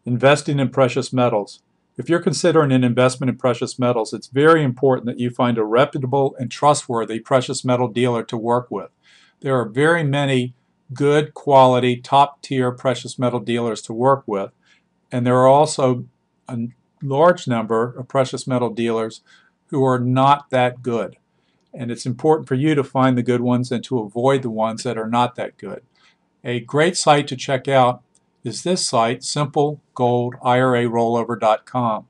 Investing in precious metals. If you're considering an investment in precious metals, it's very important that you find a reputable and trustworthy precious metal dealer to work with. There are very many good quality, top-tier precious metal dealers to work with, and there are also a large number of precious metal dealers who are not that good. And it's important for you to find the good ones and to avoid the ones that are not that good. A great site to check out is this site, simplegoldirarollover.com.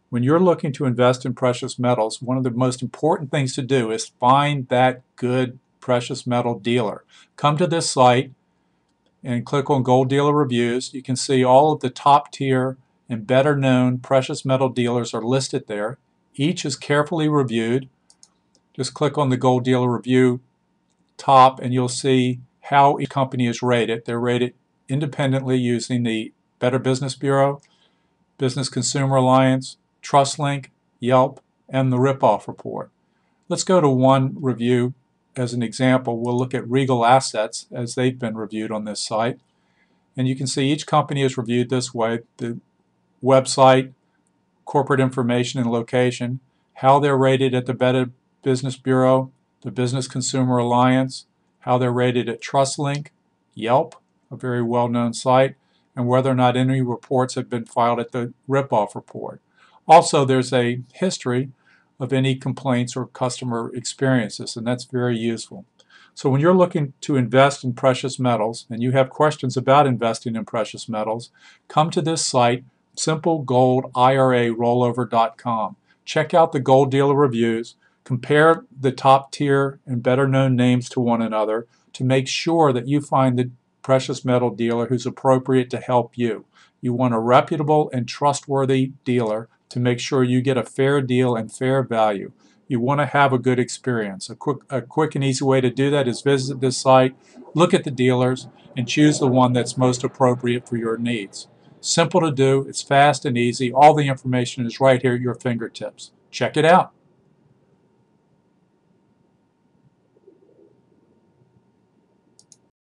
When you're looking to invest in precious metals, one of the most important things to do is find that good precious metal dealer. Come to this site and click on Gold Dealer Reviews. You can see all of the top tier and better known precious metal dealers are listed there. Each is carefully reviewed. Just click on the Gold Dealer Review top and you'll see how each company is rated. They're rated independently using the Better Business Bureau, Business Consumer Alliance, TrustLink, Yelp, and the Ripoff Report. Let's go to one review as an example. We'll look at Regal Assets as they've been reviewed on this site. And you can see each company is reviewed this way: the website, corporate information and location, how they're rated at the Better Business Bureau, the Business Consumer Alliance, how they're rated at TrustLink, Yelp, a very well-known site, and whether or not any reports have been filed at the Ripoff Report. Also, there's a history of any complaints or customer experiences, and that's very useful. So when you're looking to invest in precious metals and you have questions about investing in precious metals, come to this site, simplegoldirarollover.com. Check out the Gold Dealer Reviews. Compare the top tier and better known names to one another to make sure that you find the precious metal dealer who's appropriate to help you. You want a reputable and trustworthy dealer to make sure you get a fair deal and fair value. You want to have a good experience. A quick and easy way to do that is visit this site, look at the dealers, and choose the one that's most appropriate for your needs. Simple to do, it's fast and easy. All the information is right here at your fingertips. Check it out.